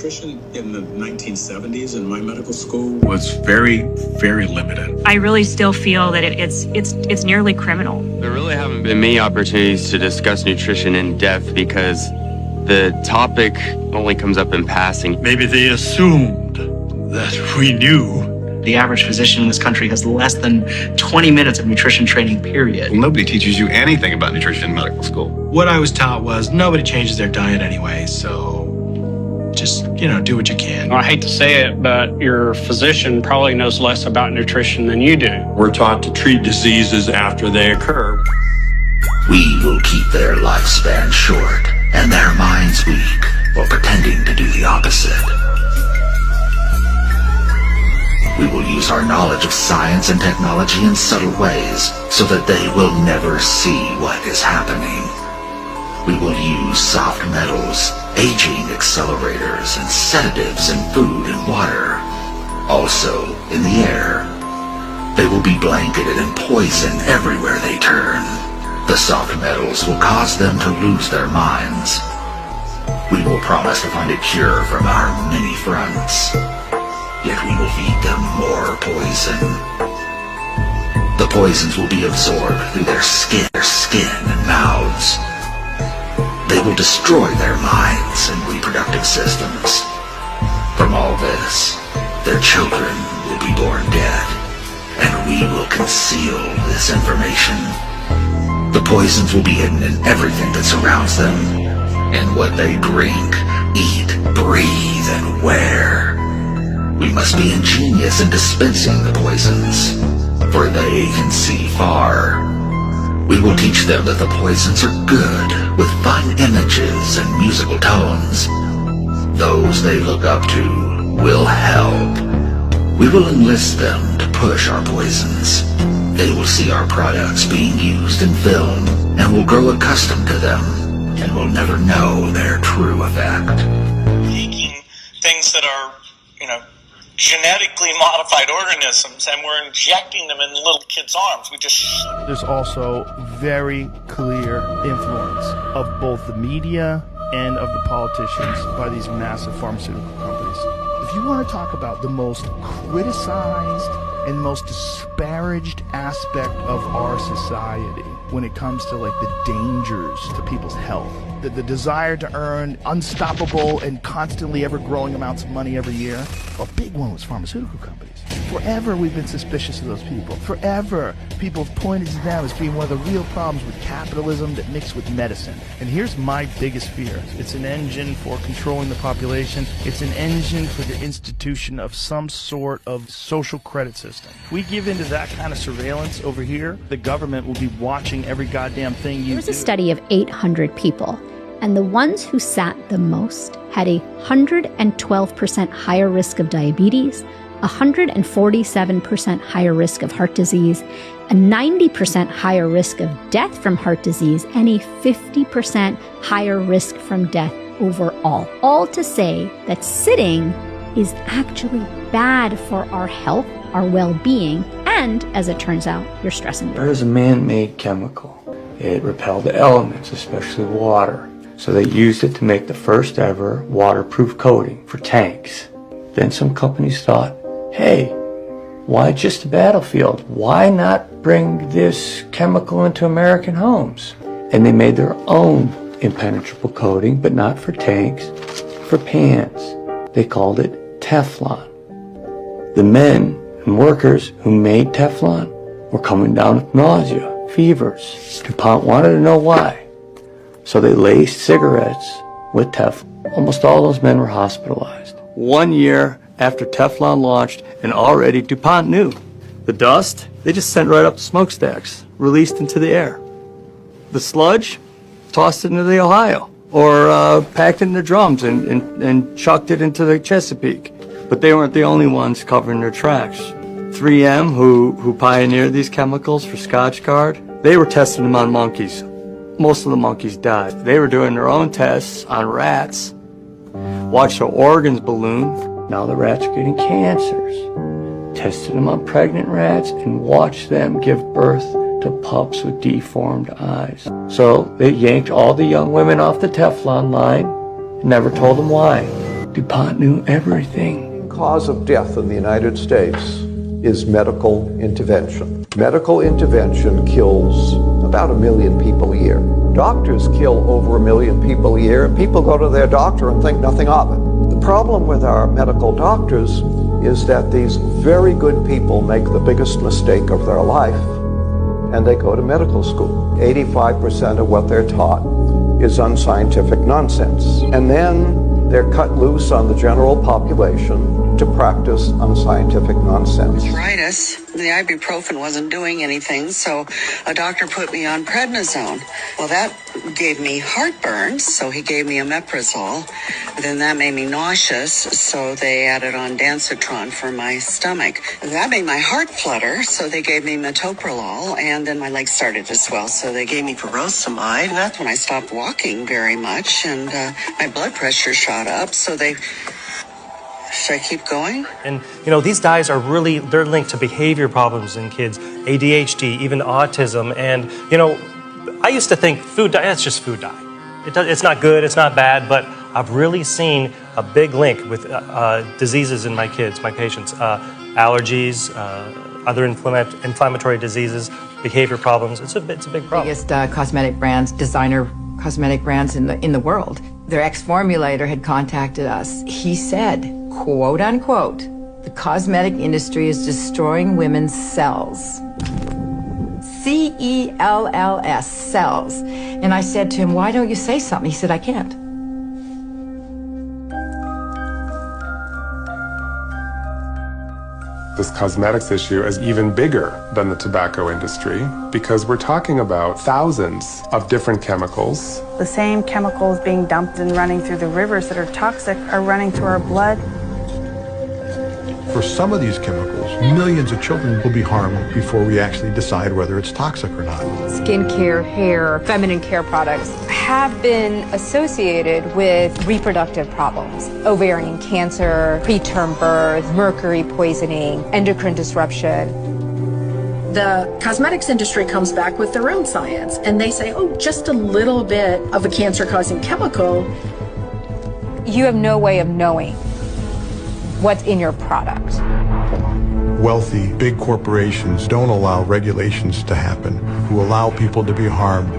Nutrition in the 1970s in my medical school was very, very limited. I really still feel that it's nearly criminal. There really haven't been many opportunities to discuss nutrition in depth because the topic only comes up in passing. Maybe they assumed that we knew. The average physician in this country has less than 20 minutes of nutrition training, period. Well, nobody teaches you anything about nutrition in medical school. What I was taught was nobody changes their diet anyway, so just, do what you can. I hate to say it, but your physician probably knows less about nutrition than you do. We're taught to treat diseases after they occur. We will keep their lifespan short and their minds weak while pretending to do the opposite. We will use our knowledge of science and technology in subtle ways so that they will never see what is happening. We will use soft metals, aging accelerators, and sedatives in food and water. Also, in the air. They will be blanketed in poison everywhere they turn. The soft metals will cause them to lose their minds. We will promise to find a cure from our many fronts. Yet we will feed them more poison. The poisons will be absorbed through their skin and mouths. They will destroy their minds and reproductive systems. From all this, their children will be born dead, and we will conceal this information. The poisons will be hidden in everything that surrounds them, in what they drink, eat, breathe, and wear. We must be ingenious in dispensing the poisons, for they can see far. We will teach them that the poisons are good, with fun images and musical tones. Those they look up to will help. We will enlist them to push our poisons. They will see our products being used in film, and will grow accustomed to them, and will never know their true effect. Taking things that are, genetically modified organisms, and we're injecting them in little kids' arms. There's also very clear influence of both the media and of the politicians by these massive pharmaceutical companies. If you want to talk about the most criticized and most disparaged aspect of our society when it comes to the dangers to people's health, the desire to earn unstoppable and constantly ever-growing amounts of money every year, a big one was pharmaceutical companies. Forever we've been suspicious of those people. Forever people have pointed to them as being one of the real problems with capitalism that mixed with medicine. And here's my biggest fear. It's an engine for controlling the population. It's an engine for the institution of some sort of social credit system. If we give into that kind of surveillance over here, the government will be watching every goddamn thing you do. There was a study of 800 people, and the ones who sat the most had a 112% higher risk of diabetes, 147% higher risk of heart disease, a 90% higher risk of death from heart disease, and a 50% higher risk from death overall. All to say that sitting is actually bad for our health, our well-being, and, as it turns out, your stress and Air is a man-made chemical. It repelled the elements, especially water. So they used it to make the first ever waterproof coating for tanks. Then some companies thought, hey, why just a battlefield? Why not bring this chemical into American homes? And they made their own impenetrable coating, but not for tanks, for pans. They called it Teflon. The men and workers who made Teflon were coming down with nausea, fevers. DuPont wanted to know why. So they laced cigarettes with Teflon. Almost all those men were hospitalized. 1 year after Teflon launched, and already DuPont knew. The dust, they just sent right up the smokestacks, released into the air. The sludge, tossed it into the Ohio, or packed it in the drums and chucked it into the Chesapeake. But they weren't the only ones covering their tracks. 3M, who pioneered these chemicals for Scotchgard, they were testing them on monkeys. Most of the monkeys died. They were doing their own tests on rats. Watched their organs balloon. Now the rats are getting cancers. Tested them on pregnant rats and watched them give birth to pups with deformed eyes. So they yanked all the young women off the Teflon line and never told them why. DuPont knew everything. The cause of death in the United States is medical intervention. Medical intervention kills about 1 million people a year. Doctors kill over 1 million people a year, and people go to their doctor and think nothing of it. The problem with our medical doctors is that these very good people make the biggest mistake of their life, and they go to medical school. 85% of what they're taught is unscientific nonsense. And then they're cut loose on the general population to practice unscientific nonsense. Arthritis. The ibuprofen wasn't doing anything, so a doctor put me on prednisone. Well, that gave me heartburn, so he gave me omeprazole. Then that made me nauseous, so they added on Dancitron for my stomach. That made my heart flutter, so they gave me metoprolol, and then my legs started to swell, so they gave me furosemide, and that's when I stopped walking very much, and my blood pressure shot up, so they... Should I keep going? And, these dyes are they're linked to behavior problems in kids, ADHD, even autism. And, I used to think food dye, that's just food dye. It's not good, it's not bad, but I've really seen a big link with diseases in my kids, my patients, allergies, other inflammatory diseases, behavior problems. It's a big problem. Biggest cosmetic brands, designer cosmetic brands in the world. Their ex-formulator had contacted us. He said, quote unquote, the cosmetic industry is destroying women's cells. cells, cells. And I said to him, why don't you say something? He said, I can't. This cosmetics issue is even bigger than the tobacco industry because we're talking about thousands of different chemicals. The same chemicals being dumped and running through the rivers that are toxic are running through our blood. For some of these chemicals, millions of children will be harmed before we actually decide whether it's toxic or not. Skincare, hair, feminine care products have been associated with reproductive problems. Ovarian cancer, preterm birth, mercury poisoning, endocrine disruption. The cosmetics industry comes back with their own science, and they say, oh, just a little bit of a cancer-causing chemical. You have no way of knowing what's in your product. Wealthy, big corporations don't allow regulations to happen, who allow people to be harmed.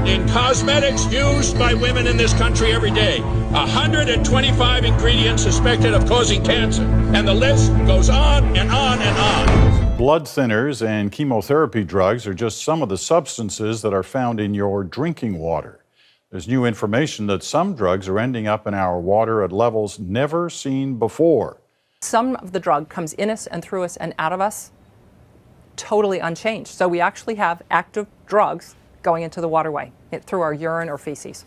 In cosmetics used by women in this country every day, 125 ingredients suspected of causing cancer, and the list goes on and on and on. Blood thinners and chemotherapy drugs are just some of the substances that are found in your drinking water. There's new information that some drugs are ending up in our water at levels never seen before. Some of the drug comes in us and through us and out of us totally unchanged. So we actually have active drugs going into the waterway through our urine or feces.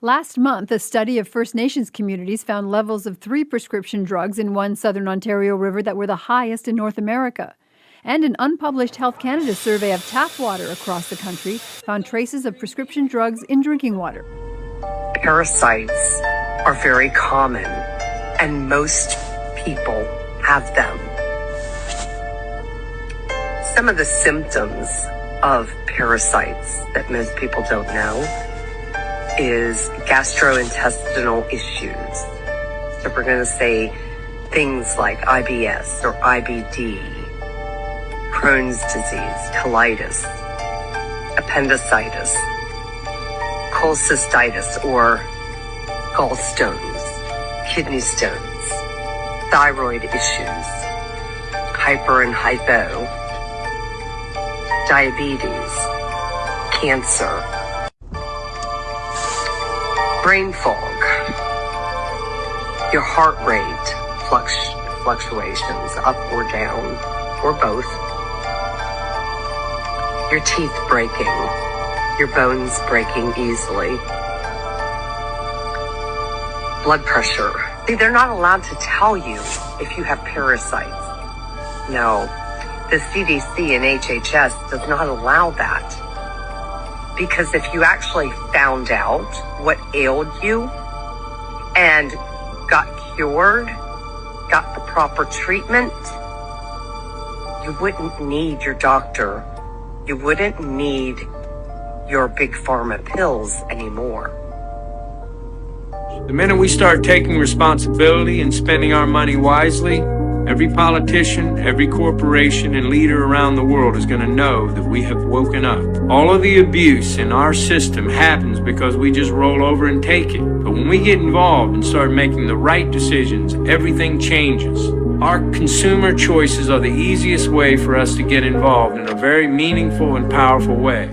Last month, a study of First Nations communities found levels of 3 prescription drugs in one southern Ontario river that were the highest in North America. And an unpublished Health Canada survey of tap water across the country found traces of prescription drugs in drinking water. Parasites are very common, and most people have them. Some of the symptoms of parasites that most people don't know is gastrointestinal issues. So we're going to say things like IBS or IBD, Crohn's disease, colitis, appendicitis, cholecystitis or gallstones, kidney stones, thyroid issues, hyper and hypo, diabetes, cancer, brain fog, your heart rate fluctuations up or down or both, your teeth breaking, your bones breaking easily, blood pressure. See, they're not allowed to tell you if you have parasites. No, the CDC and HHS does not allow that. Because if you actually found out what ailed you and got cured, got the proper treatment, you wouldn't need your doctor. You wouldn't need your big pharma pills anymore. The minute we start taking responsibility and spending our money wisely, every politician, every corporation, and leader around the world is going to know that we have woken up. All of the abuse in our system happens because we just roll over and take it. But when we get involved and start making the right decisions, everything changes. Our consumer choices are the easiest way for us to get involved in a very meaningful and powerful way.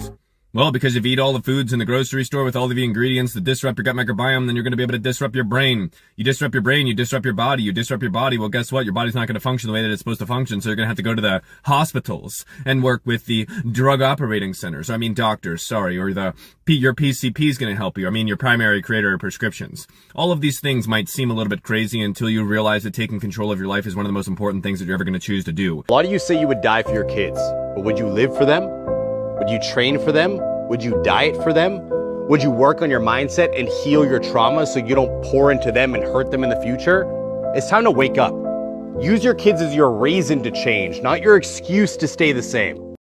Well, because if you eat all the foods in the grocery store with all of the ingredients that disrupt your gut microbiome, then you're going to be able to disrupt your brain. You disrupt your brain, you disrupt your body. You disrupt your body, well, guess what? Your body's not going to function the way that it's supposed to function, so you're going to have to go to the hospitals and work with the drug operating centers. Doctors, sorry, or your PCP is going to help you. Your primary creator of prescriptions. All of these things might seem a little bit crazy until you realize that taking control of your life is one of the most important things that you're ever going to choose to do. A lot of you say you would die for your kids, but would you live for them? Would you train for them? Would you diet for them? Would you work on your mindset and heal your trauma so you don't pour into them and hurt them in the future? It's time to wake up. Use your kids as your reason to change, not your excuse to stay the same.